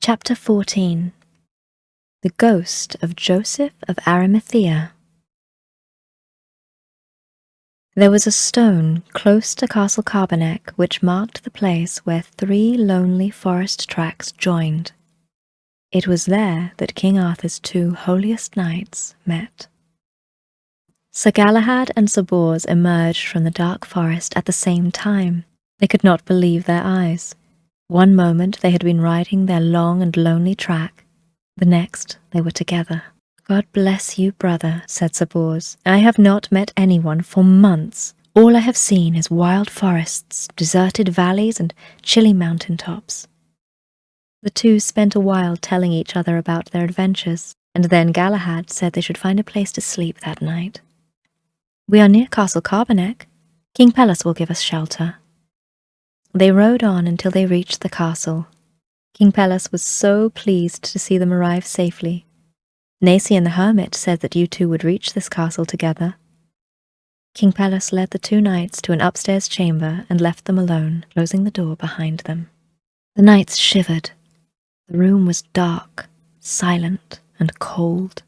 Chapter 14. The Ghost of Joseph of Arimathea. There was a stone close to Castle Carbonek which marked the place where 3 lonely forest tracks joined. It was there that King Arthur's 2 holiest knights met. Sir Galahad and Sir Bors emerged from the dark forest at the same time. They could not believe their eyes. One moment they had been riding their long and lonely track, the next they were together. "God bless you, brother," said Sir Bors. "I have not met anyone for months. All I have seen is wild forests, deserted valleys, and chilly mountain tops." The 2 spent a while telling each other about their adventures, and then Galahad said they should find a place to sleep that night. "We are near Castle Carbonek. King Pelles will give us shelter." They rode on until they reached the castle. King Pelles was so pleased to see them arrive safely. "Nacy and the hermit said that you 2 would reach this castle together." King Pelles led the 2 knights to an upstairs chamber and left them alone, closing the door behind them. The knights shivered. The room was dark, silent, and cold.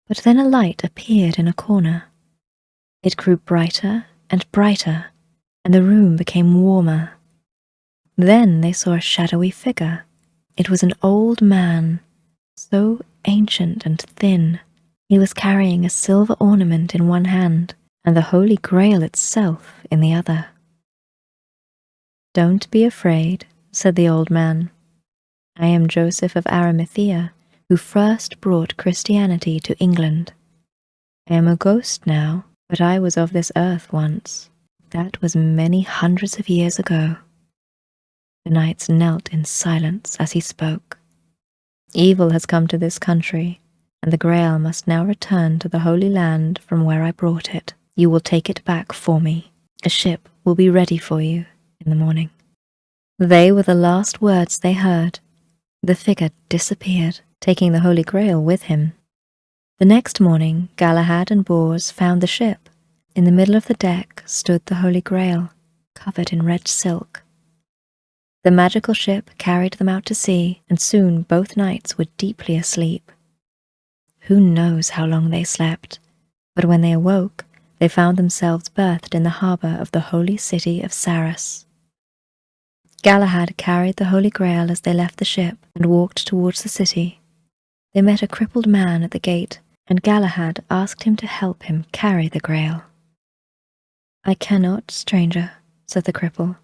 But then a light appeared in a corner. It grew brighter and brighter, and the room became warmer. Then they saw a shadowy figure. It was an old man, so ancient and thin. He was carrying a silver ornament in one hand, and the Holy Grail itself in the other. "Don't be afraid," said the old man. "I am Joseph of Arimathea, who first brought Christianity to England. I am a ghost now, but I was of this earth once. That was many hundreds of years ago." The knights knelt in silence as he spoke. "Evil has come to this country, and the Grail must now return to the Holy Land from where I brought it. You will take it back for me. A ship will be ready for you in the morning." They were the last words they heard. The figure disappeared, taking the Holy Grail with him. The next morning, Galahad and Bors found the ship. In the middle of the deck stood the Holy Grail, covered in red silk. The magical ship carried them out to sea, and soon both knights were deeply asleep. Who knows how long they slept, but when they awoke, they found themselves berthed in the harbour of the holy city of Sarras. Galahad carried the Holy Grail as they left the ship and walked towards the city. They met a crippled man at the gate, and Galahad asked him to help him carry the Grail. "I cannot, stranger," said the cripple.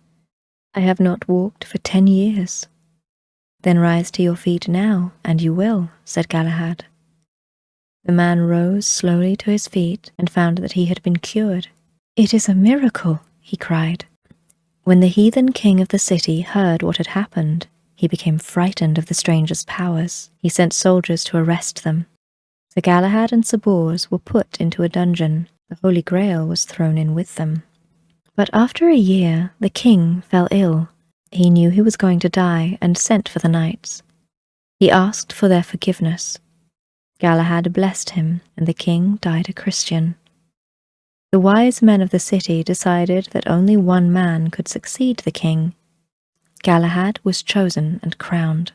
"I have not walked for 10 years. "Then rise to your feet now, and you will," said Galahad. The man rose slowly to his feet and found that he had been cured. "It is a miracle," he cried. When the heathen king of the city heard what had happened, he became frightened of the stranger's powers. He sent soldiers to arrest them. Sir Galahad and Sir Bors were put into a dungeon. The Holy Grail was thrown in with them. But after a year, the king fell ill. He knew he was going to die and sent for the knights. He asked for their forgiveness. Galahad blessed him, and the king died a Christian. The wise men of the city decided that only one man could succeed the king. Galahad was chosen and crowned.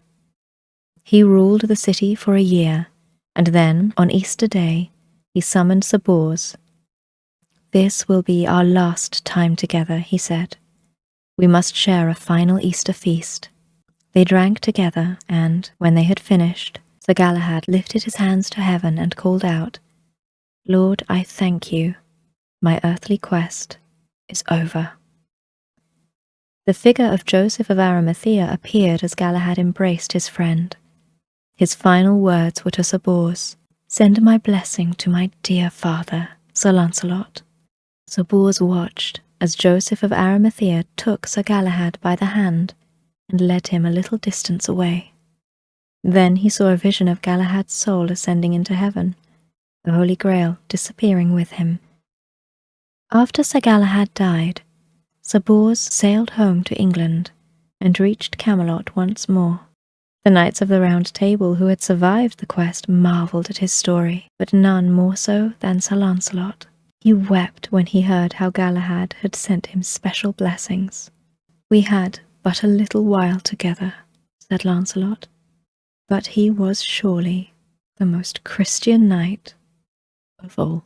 He ruled the city for a year, and then, on Easter Day, he summoned Sir Bors. "This will be our last time together," he said. "We must share a final Easter feast." They drank together, and, when they had finished, Sir Galahad lifted his hands to heaven and called out, "Lord, I thank you. My earthly quest is over." The figure of Joseph of Arimathea appeared as Galahad embraced his friend. His final words were to Sir Bors, "Send my blessing to my dear father, Sir Lancelot." Sir Bors watched as Joseph of Arimathea took Sir Galahad by the hand and led him a little distance away. Then he saw a vision of Galahad's soul ascending into heaven, the Holy Grail disappearing with him. After Sir Galahad died, Sir Bors sailed home to England and reached Camelot once more. The Knights of the Round Table who had survived the quest marvelled at his story, but none more so than Sir Lancelot. He wept when he heard how Galahad had sent him special blessings. "We had but a little while together," said Lancelot, but he was surely the most Christian knight of all.